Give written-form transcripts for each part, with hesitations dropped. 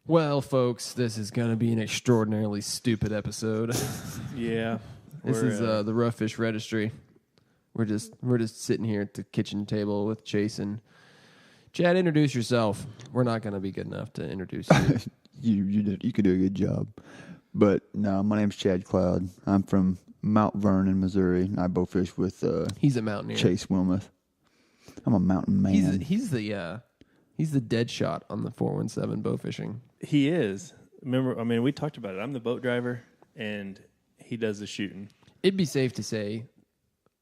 Well, folks, this is going to be an extraordinarily stupid episode. Yeah. This is the Rough Fish Registry. We're just sitting here at the kitchen table with Chase and Chad. Introduce yourself. We're not going to be good enough to introduce you. You could do a good job. But no, my name's Chad Cloud. I'm from Mount Vernon, Missouri, and I bowfish with He's a mountaineer. Chase Wilmoth. I'm a mountain man. He's the dead shot on the 417 bow fishing. He is. Remember, I mean, we talked about it. I'm the boat driver, and he does the shooting. It'd be safe to say,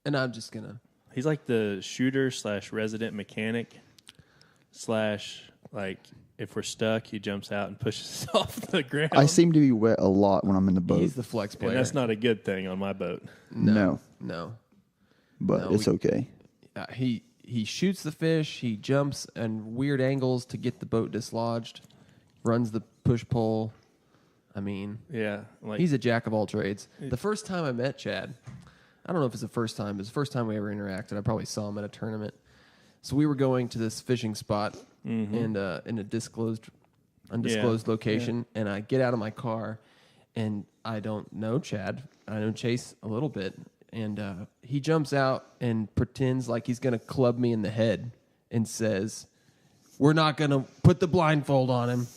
and I'm just going to... He's like the shooter / resident mechanic / like if we're stuck, he jumps out and pushes us off the ground. I seem to be wet a lot when I'm in the boat. He's the flex player. And that's not a good thing on my boat. No. But it's okay. He shoots the fish, he jumps and weird angles to get the boat dislodged, runs the push-pull. I mean, yeah, he's a jack of all trades. The first time I met Chad, I don't know if it's the first time, but it's the first time we ever interacted. I probably saw him at a tournament. So we were going to this fishing spot and in a undisclosed location, and I get out of my car, and I don't know Chad. I know Chase a little bit. And he jumps out and pretends like he's going to club me in the head and says, "We're not going to put the blindfold on him.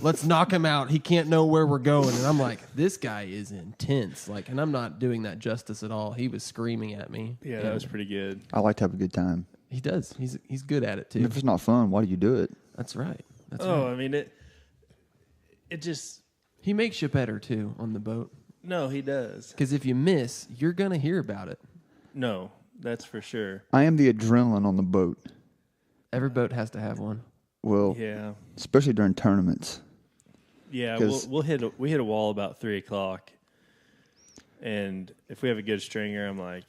Let's knock him out. He can't know where we're going." And I'm like, this guy is intense. Like, and I'm not doing that justice at all. He was screaming at me. Yeah, that was pretty good. I like to have a good time. He does. He's good at it, too. And if it's not fun, why do you do it? That's right. I mean, it just... He makes you better, too, on the boat. No, he does. Because if you miss, you're going to hear about it. No, that's for sure. I am the adrenaline on the boat. Every boat has to have one. Well, yeah, especially during tournaments. Yeah, we hit a wall about 3:00, and if we have a good stringer, I'm like,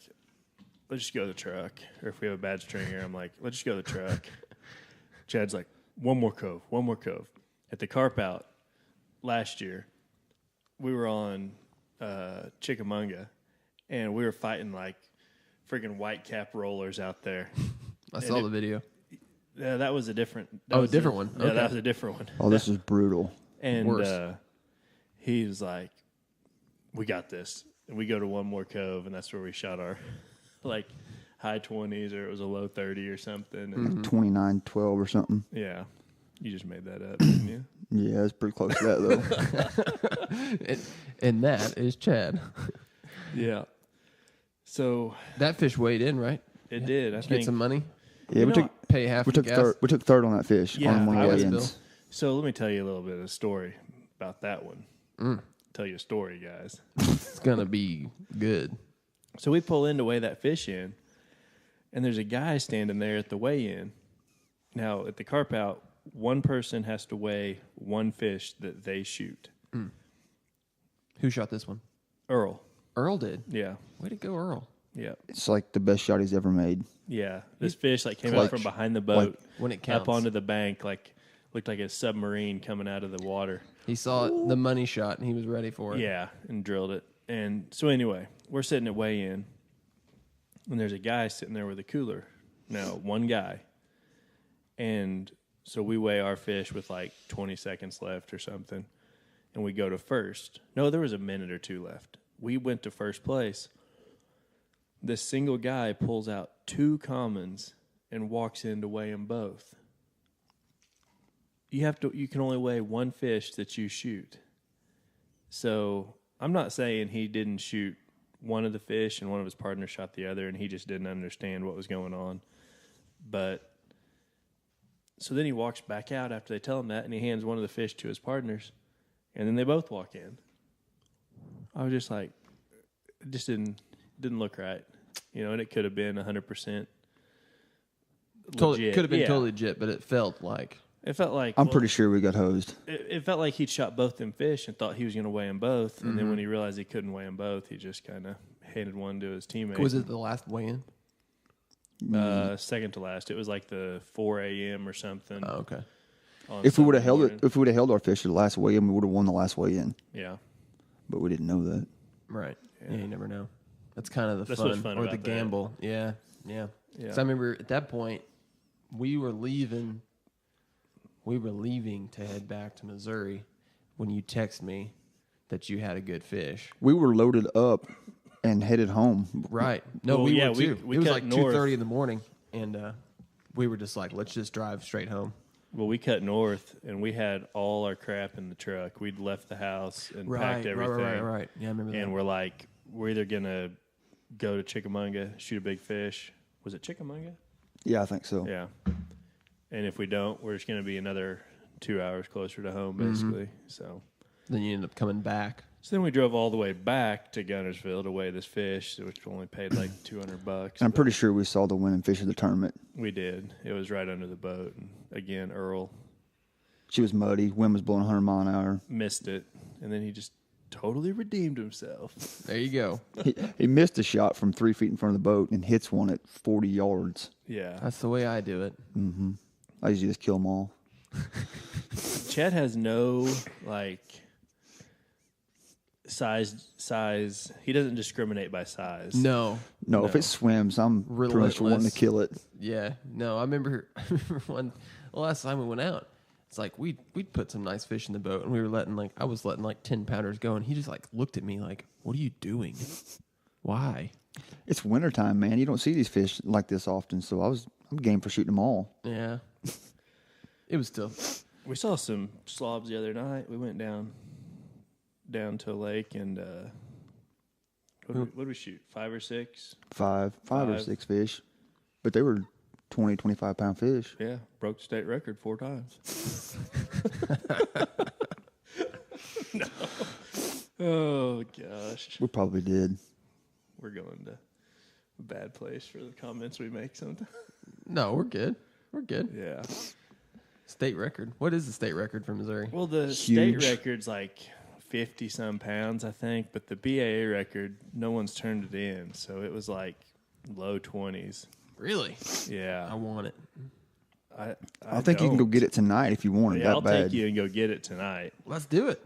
let's just go to the truck. Or if we have a bad stringer, I'm like, let's just go to the truck. Chad's like, one more cove. At the carp out last year, we were on Chickamauga, and we were fighting like freaking white cap rollers out there. I saw the video. Yeah, that was a different. A different one. Yeah, okay. That was a different one. Oh, this is brutal. And he was like, "We got this." And we go to one more cove, and that's where we shot our like high 20s, or it was a low 30 or something. And 29-12 or something. Yeah, you just made that up, didn't you? Yeah, it's pretty close to that though. and that is Chad. Yeah. So that fish weighed in, right? It did. I think. Get some money. Yeah, we took pay half. We took third on that fish. Yeah, on one of the weigh-ins. So let me tell you a little bit of a story about that one. Tell you a story, guys. It's gonna be good. So we pull in to weigh that fish in, and there's a guy standing there at the weigh-in. Now at the carp out, one person has to weigh one fish that they shoot. Who shot this one? Earl. Earl did? Yeah. Way to go, Earl. Yeah. It's like the best shot he's ever made. Yeah. This fish came out from behind the boat when it counts. Up onto the bank, looked like a submarine coming out of the water. He saw the money shot, and he was ready for it. Yeah, and drilled it. And so anyway, we're sitting at weigh-in, and there's a guy sitting there with a cooler. Now, one guy. And so we weigh our fish with like 20 seconds left or something, and we go to first. No, there was a minute or two left. We went to first place. This single guy pulls out 2 commons and walks in to weigh them both. You can only weigh one fish that you shoot. So I'm not saying he didn't shoot one of the fish and one of his partners shot the other and he just didn't understand what was going on. But so then he walks back out after they tell him that, and he hands one of the fish to his partners, and then they both walk in. I was just like, it just didn't look right, and it could have been 100% legit. Could have been totally legit, but it felt like I'm pretty sure we got hosed. It felt like he'd shot both them fish and thought he was going to weigh them both, and then when he realized he couldn't weigh them both, he just kind of handed one to his teammate. Was it the last weigh-in? Second to last. It was like the 4 a.m. or something. Oh, okay. If we would have held our fish at the last weigh-in, we would have won the last weigh-in. Yeah, but we didn't know that. Right. Yeah, you never know. That's kind of the fun or about the gamble. That. Yeah. So I remember at that point we were leaving. we were leaving to head back to Missouri when you text me that you had a good fish. We were loaded up and headed home. Right. No, Well, we yeah, were too. we It was cut like north. 2:30 in the morning, and we were just like, let's just drive straight home. Well, we cut north, and we had all our crap in the truck. We'd left the house and packed everything. Right. Yeah, I remember that. And we're like, we're either going to go to Chickamauga, shoot a big fish. Was it Chickamauga? Yeah, I think so. Yeah. And if we don't, we're just going to be another 2 hours closer to home, basically. So Then you end up coming back. then we drove all the way back to Gunnersville to weigh this fish, which only paid like $200. I'm pretty sure we saw the winning fish of the tournament. We did. It was right under the boat. And again, Earl She was muddy. Wind was blowing 100 mile an hour. missed it, and then he just totally redeemed himself. There you go. He missed a shot from 3 feet in front of the boat and hits one at 40 yards. Yeah. That's the way I do it. I usually just kill them all. Chad has no, like, size. He doesn't discriminate by size. No. No, if it swims, I'm pretty much wanting to Relentless. kill it. Yeah. No, I remember the last time we went out, it's like we'd put some nice fish in the boat, and we were I was letting like 10-pounders go, and he just like looked at me like, what are you doing? Why? It's wintertime, man. You don't see these fish like this often, so I'm game for shooting them all. Yeah. It was still. We saw some slobs the other night. We went down to a lake, and what did we shoot? 5 or 6? Five or Five. 6 fish. But they were 20, 25-pound fish. Yeah, broke the state record 4 times. No. Oh, gosh. We probably did. We're going to a bad place for the comments we make sometimes. No, we're good. We're good. Yeah. State record. What is the state record for Missouri? Well, the Huge. state record's like 50-some pounds, I think, but the BAA record, no one's turned it in, so it was like low 20s. Really? Yeah. I want it. I think you can go get it tonight if you want it Yeah, that I'll bad. take you and go get it tonight. Let's do it.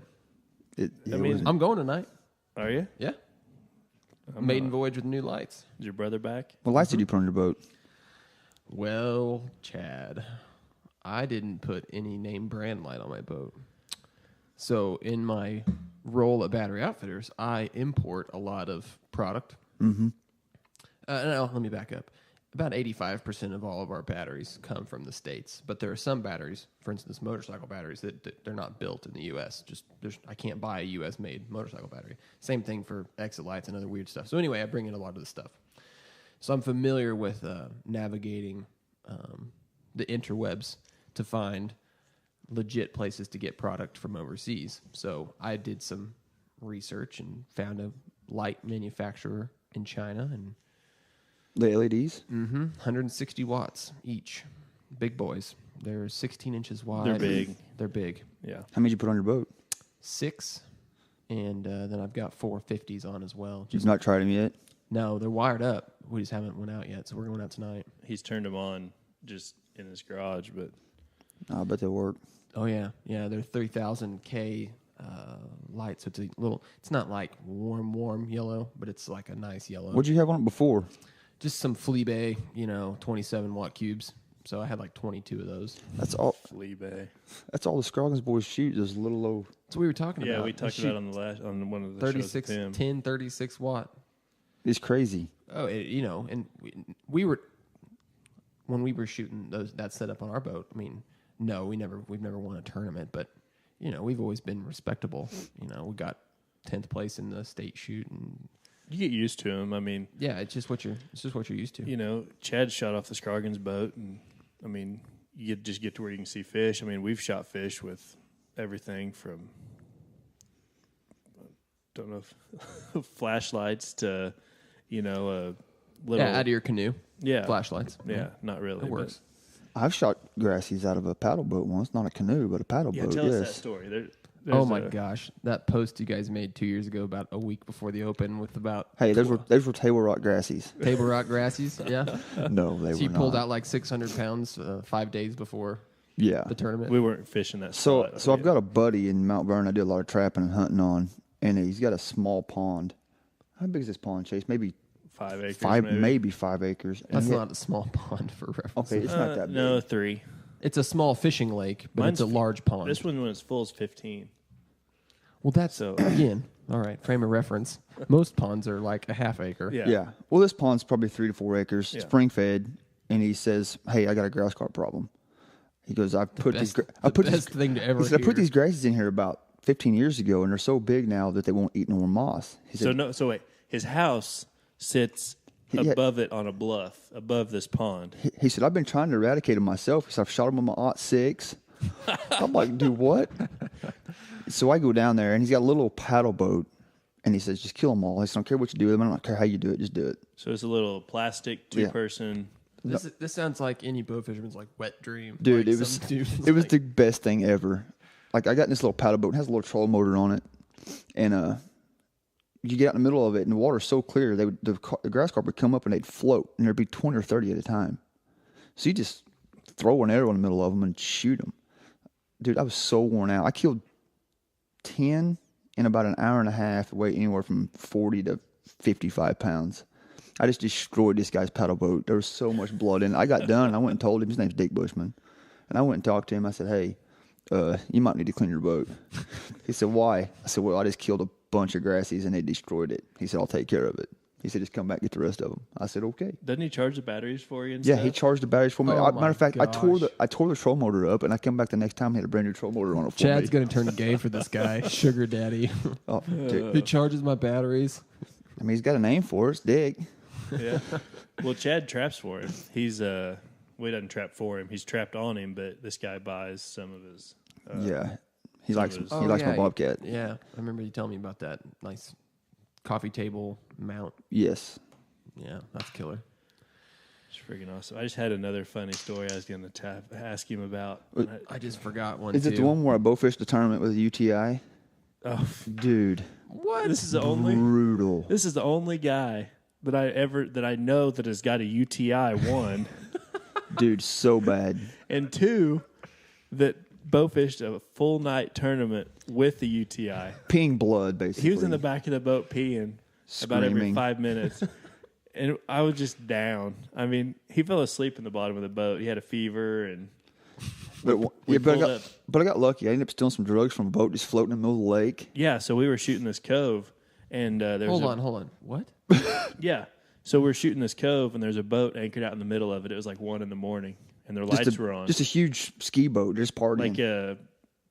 Yeah, I mean, was- I'm going tonight. Are you? Yeah. Maiden voyage with new lights. Is your brother back? what lights did you put on your boat? Well, Chad, I didn't put any name brand light on my boat. So in my role at Battery Outfitters, I import a lot of product. Mm-hmm. No, let me back up. About 85% of all of our batteries come from the States, but there are some batteries, for instance, motorcycle batteries, that they're not built in the U.S. I can't buy a U.S.-made motorcycle battery. Same thing for exit lights and other weird stuff. So anyway, I bring in a lot of the stuff. So I'm familiar with navigating the interwebs to find legit places to get product from overseas. So I did some research and found a light manufacturer in China, and The LEDs? 160 watts each. Big boys. They're 16 inches wide. They're big. They're big. Yeah. How many did you put on your boat? 6, and then I've got 4 50s on as well. You've not tried them yet? No, they're wired up. We just haven't went out yet, so we're going out tonight. He's turned them on just in his garage, but I bet they'll work. Oh yeah, they're 3000K lights. So it's a little. It's not like warm yellow, but it's like a nice yellow. What'd you have on it before? Just some Fleabay, 27 watt cubes. So I had like 22 of those. That's all. Flea Bay. That's all the Scroggins boys shoot. Those little low. That's what we were talking about. Yeah, we They talked shoot about on one of the 36, shows with him. 10, 36 watt. It's crazy. Oh, and we were when we were shooting that setup on our boat. I mean, no, we've never won a tournament, but we've always been respectable. We got 10th place in the state shoot, and You get used to him. I mean, yeah, it's just what you're used to. Chad shot off the Scroggins boat, and I mean, you just get to where you can see fish. I mean, we've shot fish with everything from don't know if flashlights to a little Out of your canoe. Yeah. Flashlights. Yeah, not really. It works. I've shot grassies out of a paddle boat once. Not a canoe, but a paddle Yeah, boat. tell yes. us that story. There's Oh my gosh, that post you guys made 2 years ago, about a week before the Open, with about Hey, those were Table Rock grassies. Table Rock grassies. Yeah, No, they so you were pulled not. out like 600 pounds 5 days before Yeah. the tournament. We weren't fishing that So spot. I've got a buddy in Mount Vernon I did a lot of trapping and hunting on, and he's got a small pond. How big is this pond, Chase? Maybe 5 acres. five, maybe. maybe 5 acres. And That's he- not a small pond for reference. Okay, it's not that big. No, 3. It's a small fishing lake, but Mine's it's a large pond. This one, when it's full, is 15. Well, that's So- again. All right, frame of reference. Most ponds are like a half acre. Yeah. Yeah. Well, this pond's probably 3 to 4 acres, Yeah. spring fed, and he says, "Hey, I got a grass carp problem." He goes, "I put Best, these. the best thing to ever He said, I put hear. these grasses in here about 15 years ago, and they're so big now that they won't eat no more moss." He said, So wait, his house sits Yeah. above it on a bluff, above this pond. he said, "I've been trying to eradicate them myself." He said, "I've shot them with my .6." I'm like, "Dude, what?" So I go down there, and he's got a little paddle boat, and he says, "Just kill them all." He said, "I don't care what you do with them. I don't care how you do it. Just do it." So it's a little plastic two-person. This sounds like any boat fisherman's like wet dream. Dude, Like it was some dude's it was like- the best thing ever. Like I got in this little paddle boat. It has a little troll motor on it, and you get out in the middle of it, and the water's so clear. The grass carp would come up and they'd float, and there'd be 20 or 30 at a time. So you just throw an arrow in the middle of them and shoot them. Dude, I was so worn out. I killed 10 in about an hour and a half, weigh anywhere from 40 to 55 pounds. I just destroyed this guy's paddle boat. There was so much blood in it. I got done, and I went and told him, his name's Dick Bushman. And I went and talked to him. I said, "Hey, you might need to clean your boat." He said, "Why?" I said, "Well, I just killed a bunch of grassies, and they destroyed it." He said, "I'll take care of it." He said, "Just come back and get the rest of them." I said, "Okay." Doesn't he charge the batteries for you and Yeah, stuff? he charged the batteries for me. Oh, Matter of fact, I tore gosh. the troll motor up, and I come back the next time, he had a brand new troll motor on it for Chad's me. gonna turn gay for this guy, sugar daddy. Oh, dude. He charges my batteries. I mean, he's got a name for it. It's Dick. Yeah. Well, Chad traps for him. He's we doesn't trap for him. He's trapped on him, but this guy buys some of his. Yeah, he likes was- he likes my bobcat. Yeah, I remember you telling me about that nice coffee table mount. Yes. Yeah, that's killer. It's freaking awesome. I just had another funny story I was going to ask him about. I just forgot one. Is it the one where I bowfished the tournament with a UTI? Oh, Dude, What? this is the only. brutal. This is the only guy that I know that has got a UTI. One Dude, so bad. and two that bowfished a full night tournament with the UTI. Peeing blood, basically. He was in the back of the boat peeing about every Screaming. 5 minutes. And I was just down. I mean, he fell asleep in the bottom of the boat. He had a fever, and But, we but, I pulled got, up. but I got lucky. I ended up stealing some drugs from a boat just floating in the middle of the lake. yeah. So we were shooting this cove, and there was Hold on. What? Yeah. So we're shooting this cove, and there's a boat anchored out in the middle of it. It was like 1 a.m, and their lights were on. Just a huge ski boat, just partying.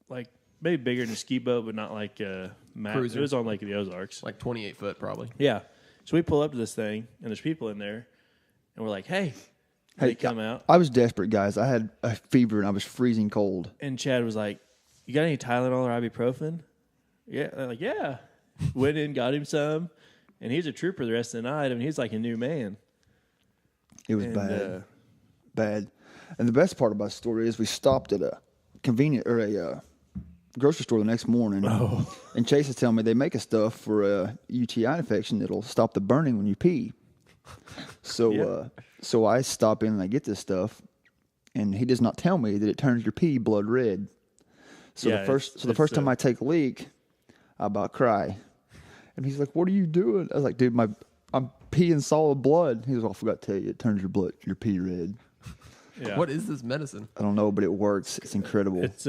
Like maybe bigger than a ski boat, but not like a Cruiser. It was on Lake of the Ozarks. Like 28 foot, probably. Yeah. So we pull up to this thing, and there's people in there, and we're like, "Hey." They come out, I was desperate, guys. I had a fever and I was freezing cold. and Chad was like, "You got any Tylenol or ibuprofen?" Yeah. They're like, "Yeah." Went in, got him some, and he's a trooper the rest of the night. I mean, he's like a new man. It was And, bad. Bad. And the best part about the story is we stopped at a convenient or a grocery store the next morning. Oh. And Chase is telling me they make a stuff for a UTI infection that'll stop the burning when you pee. So Yeah. so I stop in and I get this stuff, and he does not tell me that it turns your pee blood red. So Yeah, the first time I take a leak, I about cry. And he's like, "What are you doing?" I was like, "Dude, I'm peeing solid blood." He goes, "Oh, I forgot to tell you, it turns your pee red." Yeah. What is this medicine? I don't know, but it works. It's incredible. It's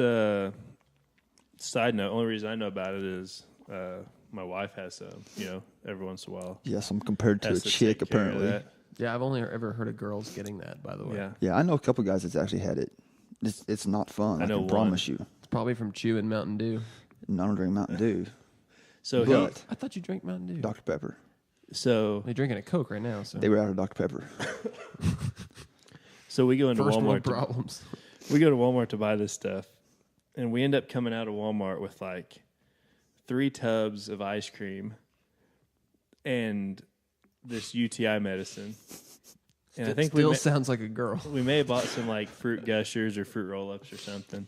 side note. Only reason I know about it is my wife has some. Every once in a while. Yes, I'm compared to a Has to chick, take care of apparently. that. Yeah, I've only ever heard of girls getting that, by the way. Yeah. Yeah, I know a couple guys that's actually had it. It's not fun. I know can one. promise you. It's probably from chewing Mountain Dew. And I don't drink Mountain Dew. So But I thought you drank Mountain Dew. Dr. Pepper. so You're drinking a Coke right now, so They were out of Dr. Pepper. so we go into first world Walmart. problems. We go to Walmart to buy this stuff, and we end up coming out of Walmart with like 3 tubs of ice cream and this UTI medicine. And I think Still sounds like a girl. we may have bought some like fruit gushers or fruit roll-ups or something.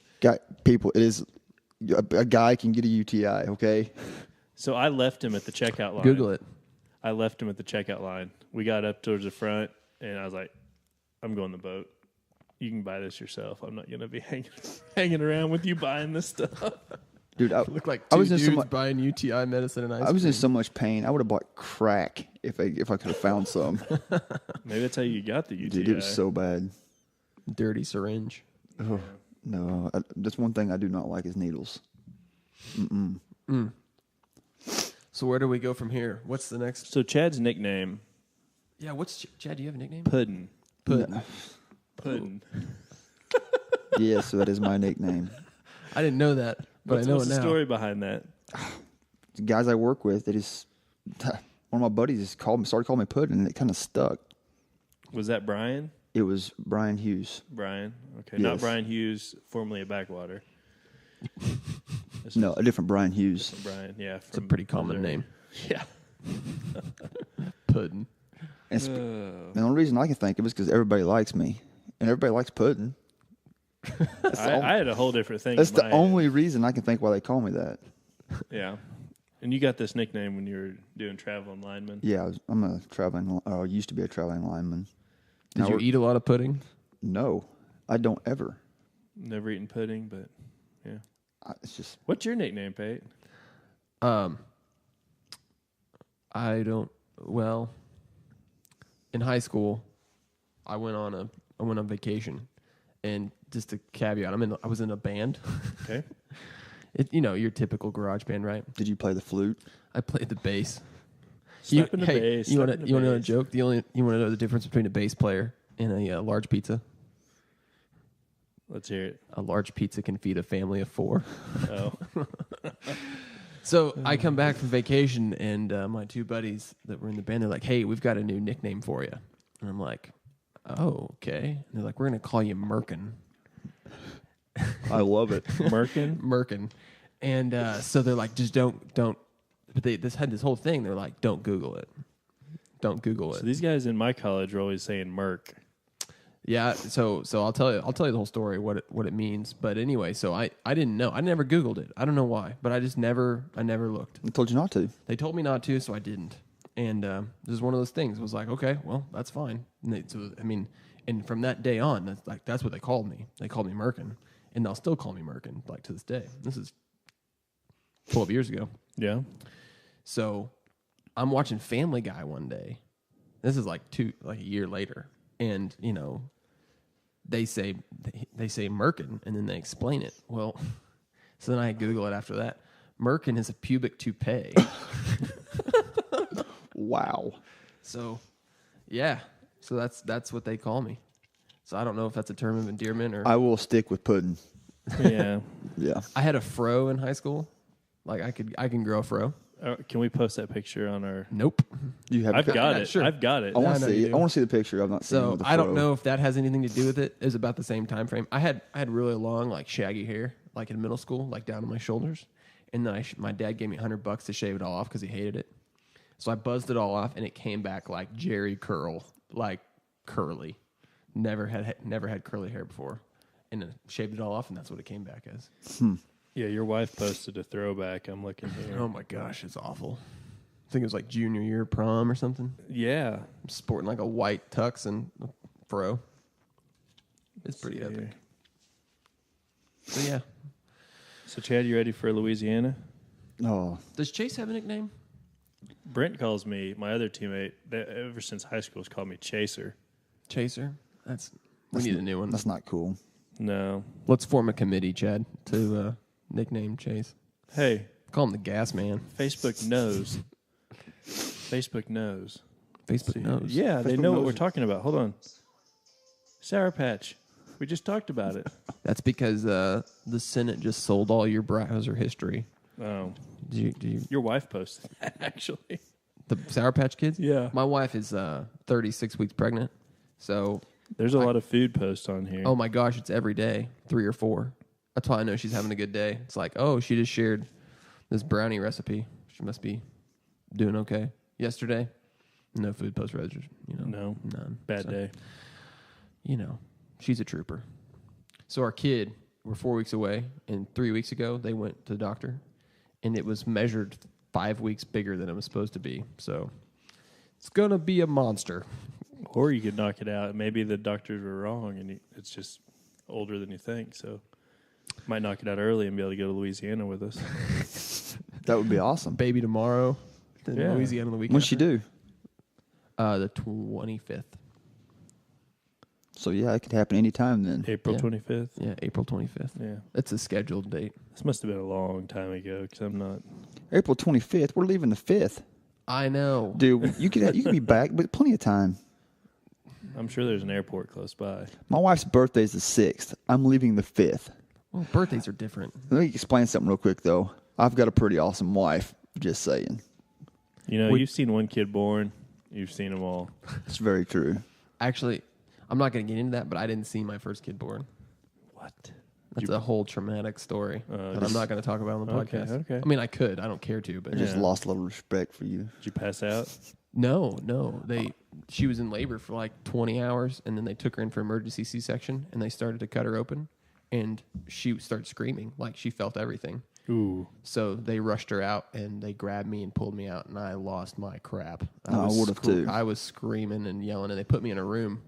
People, it is a guy can get a UTI. Okay, So I left him at the checkout line. Google it. I left him at the checkout line. We got up towards the front, and I was like, "I'm going the boat. You can buy this yourself. I'm not going to be hanging around with you buying this stuff." dude. I Look like I two was in dudes so much. buying UTI medicine and ice I was cream. in so much pain. I would have bought crack if I could have found some. Maybe that's how you got the UTI. Dude, it was so bad. Dirty syringe. Oh, no, that's one thing I do not like is needles. So where do we go from here? What's the next? So Chad's nickname, Yeah, Chad? Do you have a nickname? Puddin. Puddin. Puddin. Yes, that is my nickname. I didn't know that, but What's I know the it now. story behind that? The guys I work with, one of my buddies just started calling me Puddin, and it kind of stuck. Was that Brian? It was Brian Hughes. Brian. Okay. Yes. Not Brian Hughes, formerly a Backwater. No, a different Brian Hughes. Brian, yeah. It's a pretty common name. Yeah. Puddin. And the only reason I can think of is because everybody likes me, and everybody likes Puddin. I had a whole different thing. That's in the my only reason I can think why they call me that. Yeah. And you got this nickname when you were doing traveling lineman. Yeah, I used to be a traveling lineman. Did you eat a lot of pudding? No, I don't ever. Never eaten pudding, but yeah. It's just What's your nickname, Pate? I don't. Well, in high school, I went on vacation, and just a caveat, I was in a band. Okay. Your typical garage band, right? Did you play the flute? I played the bass. Step in the bass. You want step in to the know a bass. joke? You want to know the difference between a bass player and a large pizza? Let's hear it. A large pizza can feed a family of 4. Oh. So I come back from vacation, and my 2 buddies that were in the band, they're like, "Hey, we've got a new nickname for you." And I'm like, "Oh, okay." And they're like, "We're going to call you Merkin." I love it. Merkin? Merkin. And so they're like, just don't. But they had this whole thing. They're like, don't Google it. Don't Google it. So these guys in my college were always saying Merc. Yeah. So I'll tell you the whole story, what it means. But anyway, so I didn't know. I never Googled it. I don't know why, but I never looked. I told you not to. They told me not to, so I didn't. And this is one of those things. It was like, okay, well, that's fine. And from that day on, that's what they called me. They called me Merkin, and they'll still call me Merkin, like to this day. This is 12 years ago. Yeah. So I'm watching Family Guy one day. This is like a year later, and they say Merkin, and then they explain it. Well, so then I Google it after that. Merkin is a pubic toupee. Wow. So, yeah. So that's what they call me. So I don't know if that's a term of endearment or. I will stick with Puddin. Yeah. Yeah. I had a fro in high school. Like I can grow a fro. Can we post that picture on our... Nope. You have. I've got it. Sure. I've got it. I want I know to see. you do. I want to see the picture. I've not seen. it So with the I don't fro. know if that has anything to do with it. It was about the same time frame. I had really long, like shaggy hair, like in middle school, like down to my shoulders. And then my dad gave me $100 to shave it all off because he hated it. So I buzzed it all off, and it came back like Jerry curl, like curly. Never had curly hair before, and then shaved it all off, and that's what it came back as. Yeah, your wife posted a throwback. I'm looking here. Oh my gosh, it's awful. I think it was like junior year prom or something. Yeah. I'm sporting like a white tux and a fro. It's pretty See epic. here. So yeah. So, Chad, you ready for Louisiana? Oh, Does Chase have a nickname? Brent calls me, my other teammate, ever since high school, has called me Chaser. Chaser? We need a new one. that's not cool. No. Let's form a committee, Chad, to nickname Chase. Hey, Call him the Gas Man. Facebook knows. Facebook knows. Facebook knows. Yeah, they Facebook know what knows we're it. talking about. Hold on. Sour Patch. We just talked about it. That's because the Senate just sold all your browser history. Oh. Do you Your wife posted that, actually. the Sour Patch Kids? Yeah. My wife is 36 weeks pregnant, so There's a lot of food posts on here. oh my gosh, it's every day, 3 or 4. That's why I know she's having a good day. It's like, oh, she just shared this brownie recipe. She must be doing okay. Yesterday, no food post registered. No. None. Bad So, day. She's a trooper. So our kid, we're 4 weeks away, and 3 weeks ago they went to the doctor, and it was measured 5 weeks bigger than it was supposed to be. So it's gonna be a monster. Or you could knock it out. Maybe the doctors were wrong, and it's just older than you think. So might knock it out early and be able to go to Louisiana with us. That would be awesome. Baby tomorrow, then Yeah. Louisiana the weekend. When'd she do? The 25th. So, yeah, it could happen anytime then. April Yeah. 25th. Yeah, April 25th. Yeah. It's a scheduled date. This must have been a long time ago because I'm not. April 25th. We're leaving the 5th. I know. Dude, you could be back, but plenty of time. I'm sure there's an airport close by. My wife's birthday is the 6th. I'm leaving the 5th. Well, birthdays are different. Let me explain something real quick, though. I've got a pretty awesome wife, just saying. You know, you've seen one kid born. You've seen them all. It's very true. Actually, I'm not going to get into that, but I didn't see my first kid born. What? That's a whole traumatic story that I'm not going to talk about on the Okay, podcast. okay. I mean, I could. I don't care to, but I just lost a little respect for you. Did you pass out? no. She was in labor for like 20 hours, and then they took her in for emergency C-section, and they started to cut her open, and she started screaming like she felt everything. Ooh. So they rushed her out, and they grabbed me and pulled me out, and I lost my crap. I would have too. I was screaming and yelling, and they put me in a room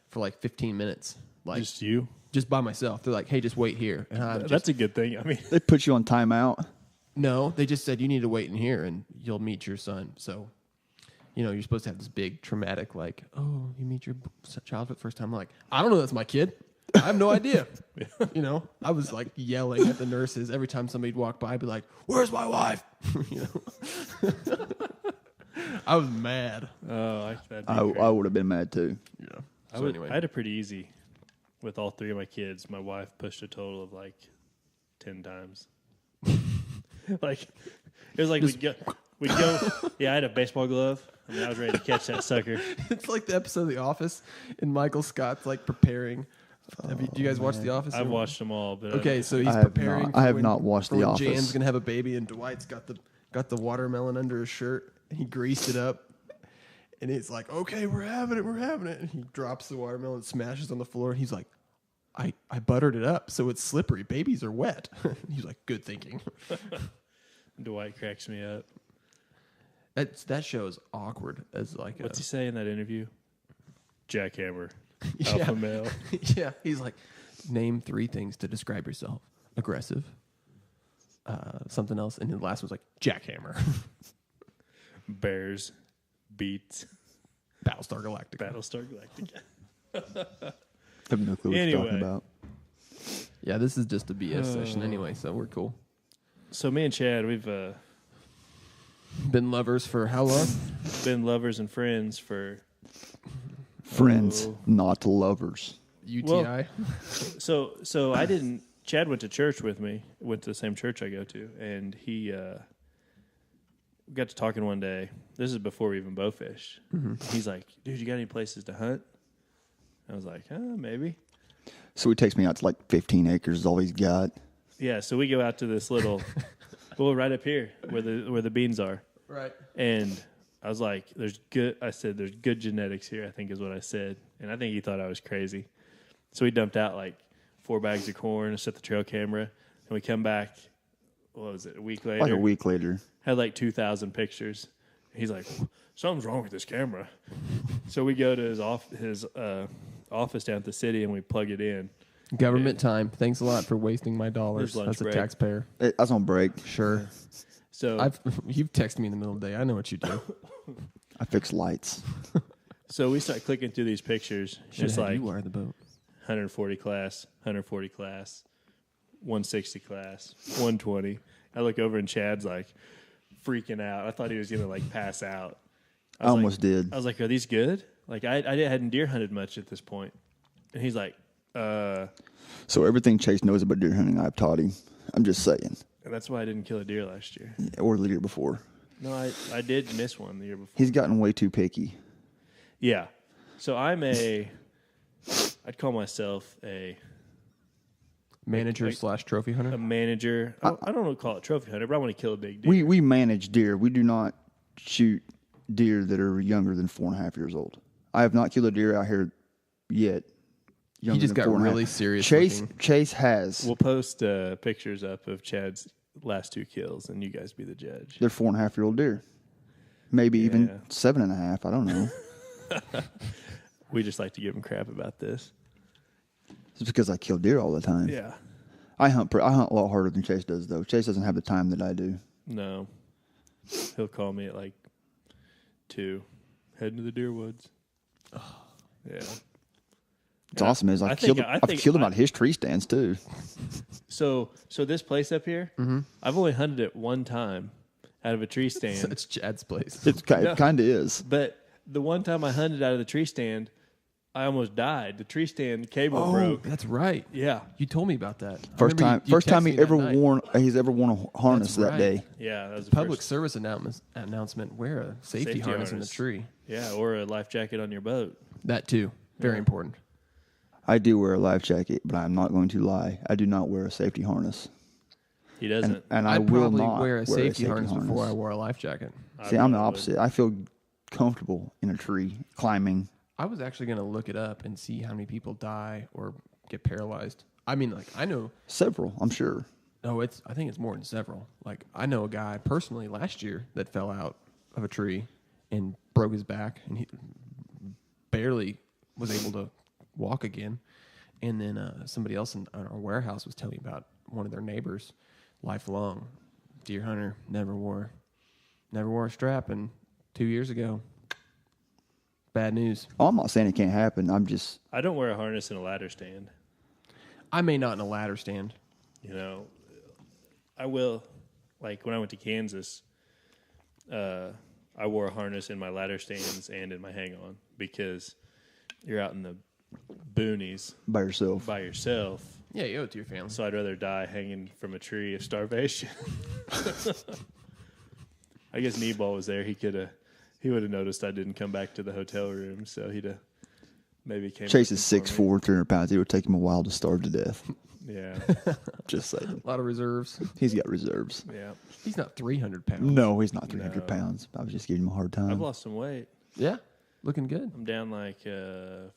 for like 15 minutes, like Just you? just by myself. They're like, "Hey, just wait here." And That's a good thing. I mean, They put you on timeout. no, they just said you need to wait in here, and you'll meet your son. So, you're supposed to have this big traumatic, like, oh, you meet your child for the first time. I'm like, I don't know, that's my kid. I have no idea. I was like yelling at the nurses every time somebody'd walk by. I'd be like, "Where's my wife?" I was mad. oh, that'd be I great. would have been mad, too. Yeah. I, So would, anyway, I had it pretty easy with all three of my kids. My wife pushed a total of like 10 times. Like it was like we'd go. Yeah, I had a baseball glove. I mean, I was ready to catch that sucker. it's like the episode of The Office, and Michael Scott's like preparing. Do you guys watch The Office? I've watched them all, but Okay, so he's I have preparing. not. for I have when- not watched for The when Office. Jan's gonna have a baby, and Dwight's got the watermelon under his shirt. And he greased it up, and he's like, "Okay, we're having it, And he drops the watermelon, smashes on the floor, and he's like, "I buttered it up, so it's slippery. Babies are wet." He's like, "Good thinking." Dwight cracks me up. That show is awkward as like What's he say in that interview? Jackhammer, Yeah. alpha male, Yeah, he's like, name 3 things to describe yourself: aggressive, something else, and the last one's like jackhammer. bears, beats, Battlestar Galactica. Battlestar Galactica. I have no clue what you're talking Anyway. about. Yeah, this is just a BS session anyway, so we're cool. So me and Chad, we've Been lovers for how long? been lovers and friends for. Friends, Oh. not lovers. UTI. So I didn't. Chad went to church with me. Went to the same church I go to, and he we got to talking one day. This is before we even bow fished. He's like, "Dude, you got any places to hunt?" I was like, maybe." So he takes me out to like 15 acres is all he's got. Yeah. So we go out to this little, well, right up here where the beans are, Right. and I was like, "There's good." I said, "There's good genetics here." I think is what I said, and I think he thought I was crazy. So we dumped out like 4 bags of corn, set the trail camera, and we come back. What was it? A week later. Like a week later. Had like 2,000 pictures. He's like, "Something's wrong with this camera." So we go to his office down at the city and we plug it in. Government time. Thanks a lot for wasting my dollars There's lunch as a break. taxpayer. I was on break. Sure. So You've texted me in the middle of the day. I know what you do. I fix lights. so we start clicking through these pictures. Just like you wire the boat. 140 class, 140 class, 160 class, 120. I look over and Chad's like freaking out. I thought he was gonna like pass out. I almost did. I was like, "Are these good?" Like I hadn't deer hunted much at this point, and he's like, So everything Chase knows about deer hunting, I've taught him. I'm just saying. And that's why I didn't kill a deer last year. Or the year before. No, I did miss one the year before. He's gotten way too picky. Yeah. So I'd call myself a Manager / trophy hunter. a manager. I don't know what to call it trophy hunter, but I want to kill a big deer. We manage deer. We do not shoot deer that are younger than 4.5 years old. I have not killed a deer out here yet. He just got 4.5. really serious. Chase has. We'll post pictures up of Chad's last 2 kills, and you guys be the judge. They're 4.5-year-old deer. Maybe even Yeah. 7.5. I don't know. We just like to give him crap about this. It's because I kill deer all the time. Yeah. I hunt a lot harder than Chase does, though. Chase doesn't have the time that I do. No. He'll call me at like 2, heading to the deer woods. Yeah. What's awesome is I've killed him out of his tree stands too. So this place up here, I've only hunted it one time out of a tree stand. It's Chad's place. It kind of is. But the one time I hunted out of the tree stand, I almost died. The tree stand cable broke. That's right. Yeah. You told me about that. First time he's ever worn a harness That's that day. Yeah, that was the Public first. service announcement: wear a safety harness in the tree. Yeah, or a life jacket on your boat. That too, very important. I do wear a life jacket, but I'm not going to lie. I do not wear a safety harness. He doesn't. And I I'd will probably not wear a safety harness before I wore a life jacket. See, I'm the opposite. I feel comfortable in a tree climbing. I was actually going to look it up and see how many people die or get paralyzed. I mean, like, I know several, I'm sure. No, I think it's more than several. Like, I know a guy personally last year that fell out of a tree and broke his back, and he barely was able to walk again. And then somebody else in our warehouse was telling me about one of their neighbors, lifelong deer hunter, never wore a strap, and 2 years ago, bad news. Oh, I'm not saying it can't happen. I don't wear a harness in a ladder stand. I may not in a ladder stand. You know, I will. Like when I went to Kansas, I wore a harness in my ladder stands and in my hang-on because you're out in the boonies by yourself. Yeah, you owe it to your family. So I'd rather die hanging from a tree of starvation. I guess Kneeball was there. He would have noticed I didn't come back to the hotel room, so he'd have maybe came. Chase is 6'4", 300 pounds. It would take him a while to starve to death. Yeah. Just saying. A lot of reserves. He's got reserves. Yeah. He's not 300 pounds. No, he's not 300 pounds. I was just giving him a hard time. I've lost some weight. Yeah, looking good. I'm down like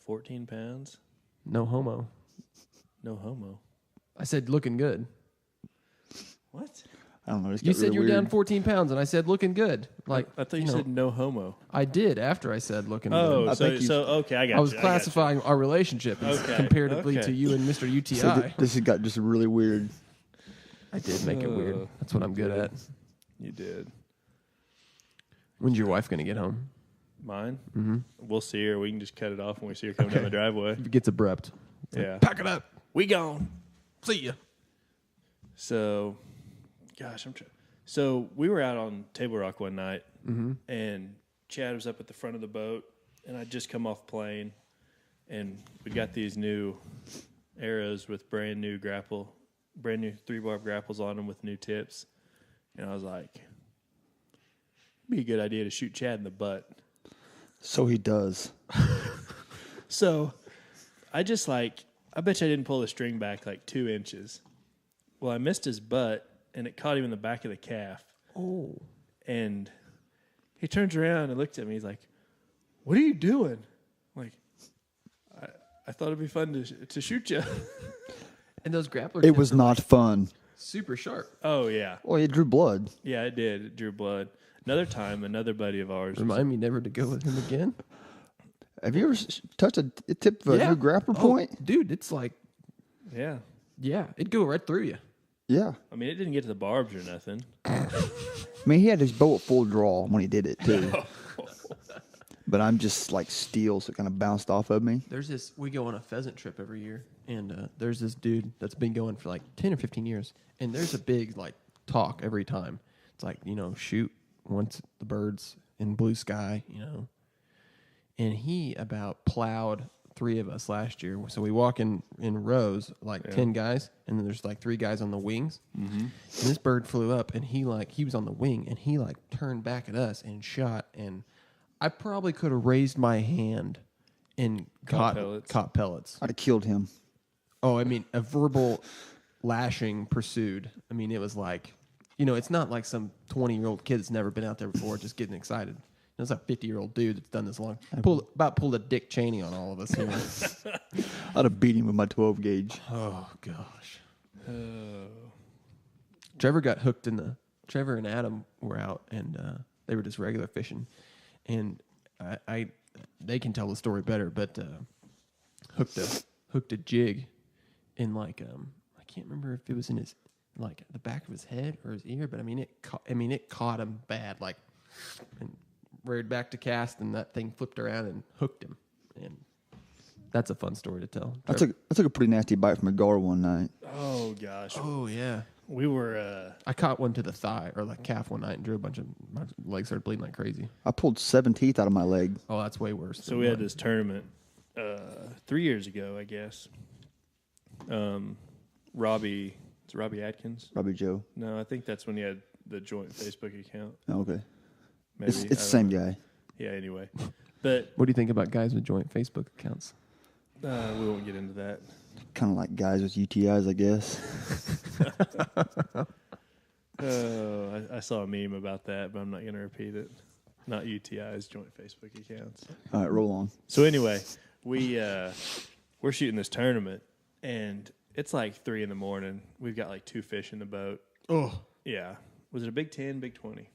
14 pounds. No homo. No homo. I said looking good. What? I don't know. You said you were down 14 pounds, and I said looking good. Like I thought you said no homo. I did after I said looking good. Oh, so okay, I got you. I was classifying our relationship comparatively to you and Mr. UTI. So this has got just really weird. I did make it weird. That's what I'm good at. You did. When's your wife going to get home? Mine? Mm-hmm. We'll see her. We can just cut it off when we see her coming down the driveway. If it gets abrupt. Yeah. Pack it up. We gone. See ya. So, gosh, So we were out on Table Rock one night, and Chad was up at the front of the boat, and I'd just come off plane, and we got these new arrows with brand new 3-barb grapples on them with new tips, and I was like, it'd be a good idea to shoot Chad in the butt. So he does. So I bet you I didn't pull the string back like 2 inches. Well, I missed his butt, and it caught him in the back of the calf. Oh. And he turns around and looks at me. He's like, "What are you doing?" I'm like, I thought it'd be fun to shoot you. And those grapplers. It was not fun. Super sharp. Oh, yeah. Well, it drew blood. Yeah, it did. It drew blood. Another time, another buddy of ours. Remind me never to go with him again. Have you ever touched a tip of a new grappler point? Dude, it's like, Yeah. it'd go right through you. Yeah. I mean, it didn't get to the barbs or nothing. I mean, he had his bow at full draw when he did it, too. But I'm just like steel, so it kind of bounced off of me. We go on a pheasant trip every year, and there's this dude that's been going for like 10 or 15 years, and there's a big like talk every time. It's like, shoot once the birds in blue sky, And he about plowed 3 of us last year. So we walk in rows, like 10 guys, and then there's like 3 guys on the wings. Mm-hmm. And this bird flew up, and he was on the wing, and he like turned back at us and shot, and I probably could have raised my hand and caught pellets. I'd have killed him. Oh, I mean, a verbal lashing pursued. I mean, it was like, it's not like some 20-year-old kid that's never been out there before just getting excited. It's a 50-year-old dude that's done this long. Pulled a Dick Cheney on all of us. I'd have beat him with my 12 gauge. Oh, gosh. Trevor and Adam were out, and they were just regular fishing. And they can tell the story better, but hooked a jig in like I can't remember if it was in his like the back of his head or his ear, but it caught him bad, like, and reared back to cast, and that thing flipped around and hooked him, and That's a fun story to tell. I took a pretty nasty bite from a gar one night. Oh gosh. Oh yeah. We were. I caught one to the thigh or like calf one night and drew a bunch of my legs started bleeding like crazy. I pulled 7 teeth out of my leg. Oh, that's way worse. So we had this tournament 3 years ago, I guess. Robbie Atkins? Robbie Joe. No, I think that's when he had the joint Facebook account. Oh, okay. Maybe. It's the same guy. Yeah. Anyway, but What do you think about guys with joint Facebook accounts? we won't get into that. Kind of like guys with UTIs, I guess. I saw a meme about that, but I'm not going to repeat it. Not UTIs, joint Facebook accounts. All right, roll on. So anyway, we're shooting this tournament, and it's like 3 a.m. We've got like 2 fish in the boat. Oh, Yeah. Was it a Big 10, Big 20? I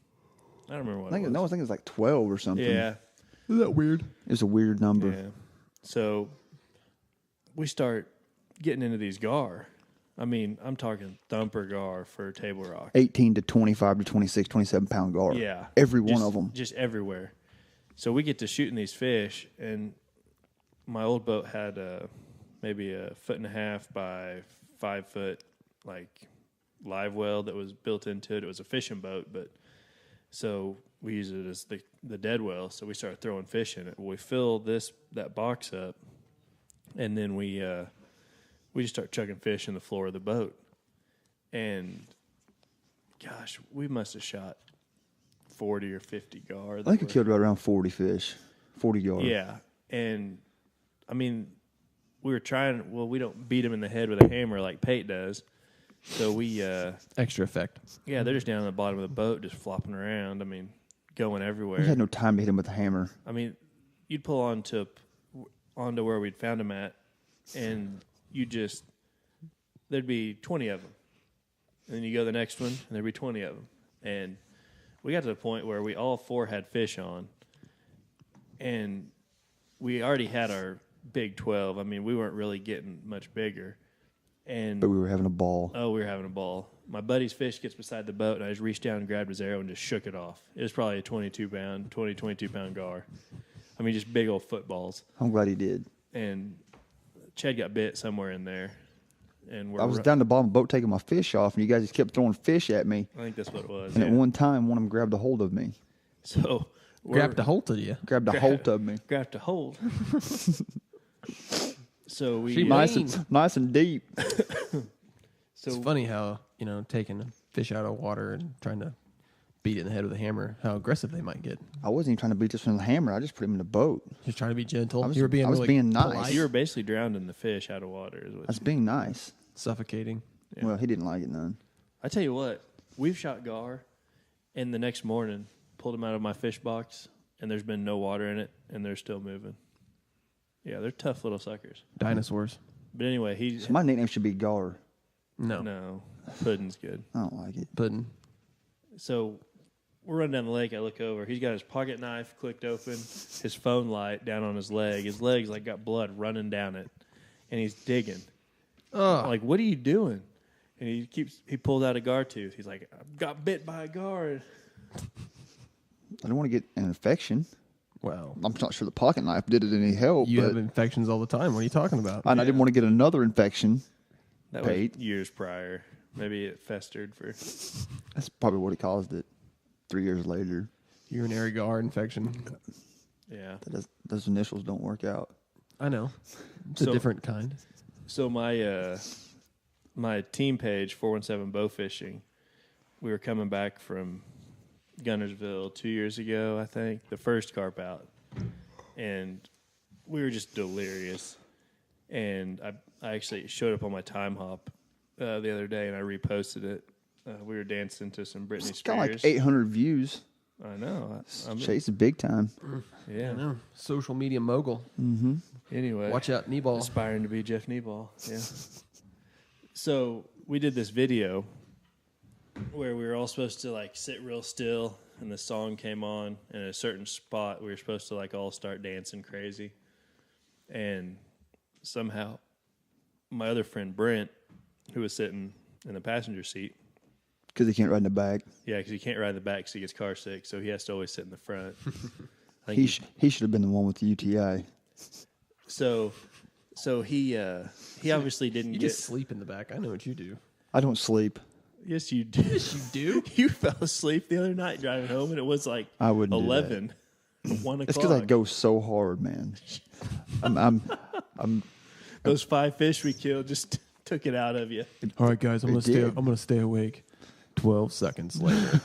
don't remember what I it was. think it was like 12 or something. Yeah. is that weird? It was a weird number. Yeah. So we start getting into these gar. I mean, I'm talking thumper gar for Table Rock. 18 to 25 to 26, 27 pound gar. Yeah. Every one of them. Just everywhere. So we get to shooting these fish, and my old boat had maybe 1.5 by 5 foot, like, live well that was built into it. It was a fishing boat, but so we use it as the dead well. So we started throwing fish in it. We fill that box up, and then we just start chucking fish in the floor of the boat. And gosh, we must have shot 40 or 50 gar. I think we killed right around 40 fish, 40 yards. Yeah, and I mean, we were trying. Well, we don't beat them in the head with a hammer like Pate does. So we, Extra effect. yeah, they're just down at the bottom of the boat, just flopping around. I mean, going everywhere. We had no time to hit him with a hammer. I mean, you'd pull onto where we'd found them at, and there'd be 20 of them. And then you go to the next one, and there'd be 20 of them. And we got to the point where we all 4 had fish on, and we already had our big 12. I mean, we weren't really getting much bigger. But we were having a ball. Oh, we were having a ball. My buddy's fish gets beside the boat, and I just reached down and grabbed his arrow and just shook it off. It was probably a 22 pound gar. I mean, just big old footballs. I'm glad he did. And Chad got bit somewhere in there. And I was down the bottom of the boat taking my fish off, and you guys just kept throwing fish at me. I think that's what it was. And yeah. at one time, one of them grabbed a hold of me. So Grabbed a hold of you. Grabbed a hold of me. Grabbed a hold. So we She Nice and deep. It's funny how, taking a fish out of water and trying to beat it in the head with a hammer, how aggressive they might get. I wasn't even trying to beat this one with a hammer. I just put him in the boat. Just trying to be gentle. I was You were being really being nice. polite, You were basically drowning the fish out of water. Is I what was being nice. suffocating. Yeah. Well, he didn't like it none. I tell you what, we've shot gar, and the next morning pulled them out of my fish box, and there's been no water in it, and they're still moving. Yeah, they're tough little suckers. Dinosaurs. But anyway, So my nickname should be Gar. no, Puddin's good. I don't like it. Puddin. So we're running down the lake. I look over. He's got his pocket knife clicked open, his phone light down on his leg. His leg's like got blood running down it, and he's digging. Oh, I'm like, what are you doing? And he pulls out a gar tooth. He's like, I got bit by a gar. I don't want to get an infection. well, I'm not sure the pocket knife did it any help. you but have infections all the time. What are you talking about? I didn't want to get another infection. That Pate. was years prior. Maybe it festered for. That's probably what he caused it. 3 years later. Urinary gar infection. Yeah. Those initials don't work out. I know. It's a different kind. So my team page, 417 Bow Fishing, we were coming back from Gunnersville 2 years ago, I think, the first carp out. And we were just delirious. And I actually showed up on my time hop the other day, and I reposted it. We were dancing to some Britney It's Spears. got like 800 views. I know. I'm Chase is big time. yeah. I know. Social media mogul. Mm-hmm. Anyway. Watch out, Kneeball. Aspiring to be Jeff Kneeball. Yeah. So we did this video where we were all supposed to like sit real still, and the song came on, and at a certain spot we were supposed to like all start dancing crazy. And somehow my other friend Brent, who was sitting in the passenger seat, Because he can't ride in the back. yeah, because he can't ride in the back because he gets car sick, so he has to always sit in the front. I think He should have been the one with the UTI. So So he obviously didn't You get. just sleep in the back. I know what you do. I don't sleep. Yes, you did. Yes, you do. You fell asleep the other night driving home, and it was like I wouldn't do that. 11, 1 o'clock. It's because I go so hard, man. I'm Those 5 fish we killed just took it out of you. All right, guys, I'm It gonna stay. did. I'm gonna stay awake. 12 seconds later.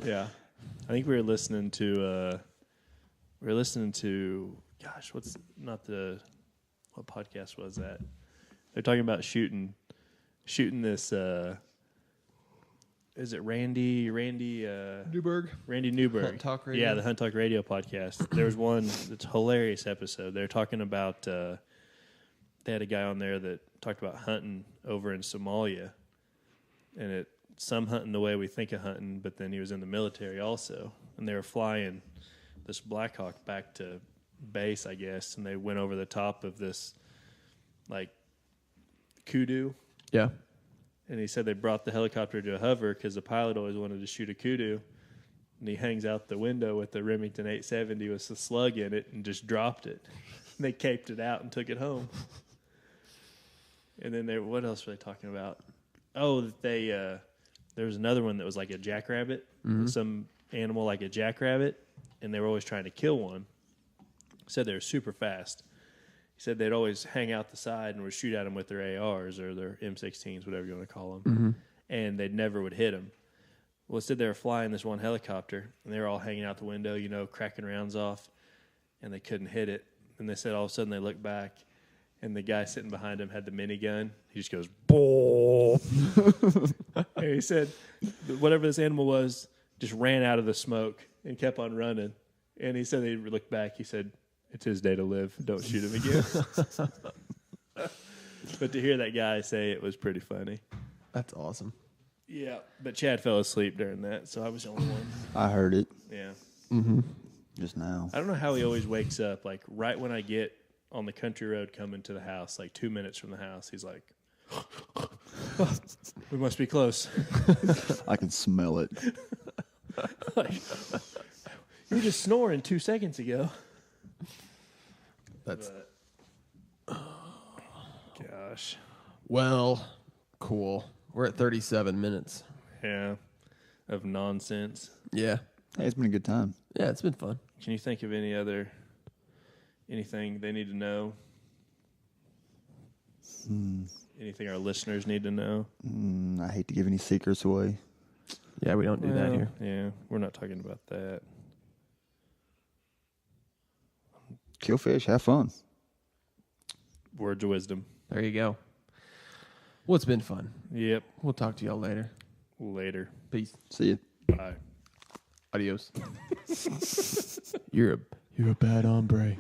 Yeah, I think we were listening to. Gosh, what podcast was that? They're talking about shooting this. Is it Randy Newberg. Randy Newberg? Hunt Talk Radio? Yeah, the Hunt Talk Radio podcast. There was one that's a hilarious episode. They're talking about. They had a guy on there that talked about hunting over in Somalia, and some hunting the way we think of hunting, but then he was in the military also, and they were flying this Black Hawk back to base, I guess, and they went over the top of this like kudu. Yeah. And he said they brought the helicopter to a hover because the pilot always wanted to shoot a kudu. And he hangs out the window with the Remington 870 with the slug in it and just dropped it. And they caped it out and took it home. And then what else were they talking about? Oh, there was another one that was like a jackrabbit, some animal like a jackrabbit, and they were always trying to kill one. Said they were super fast. He said they'd always hang out the side and would shoot at them with their ARs or their M16s, whatever you want to call them, and they never would hit them. Well, instead they were flying this one helicopter, and they were all hanging out the window, cracking rounds off, and they couldn't hit it. And they said all of a sudden they looked back, and the guy sitting behind him had the minigun. He just goes, "Boom!" And he said whatever this animal was just ran out of the smoke and kept on running. And he said they looked back. He said, "It's his day to live. Don't shoot him again." But to hear that guy say it was pretty funny. That's awesome. Yeah, but Chad fell asleep during that, so I was the only one. I heard it Yeah. just now. I don't know how he always wakes up. Like, right when I get on the country road coming to the house, like 2 minutes from the house, he's like, "We must be close." I can smell it. Like, you were just snoring 2 seconds ago. That's Gosh. well, cool. We're at 37 minutes. Yeah. Of nonsense. Yeah. Hey, it's been a good time. Yeah, it's been fun. Can you think of anything they need to know? Anything our listeners need to know? I hate to give any secrets away. Yeah, we don't do that here. Yeah, we're not talking about that. Kill fish, have fun. Words of wisdom. There you go. Well, it's been fun. Yep. We'll talk to y'all later. Later. Peace. See ya. Bye. Adios. You're a bad hombre.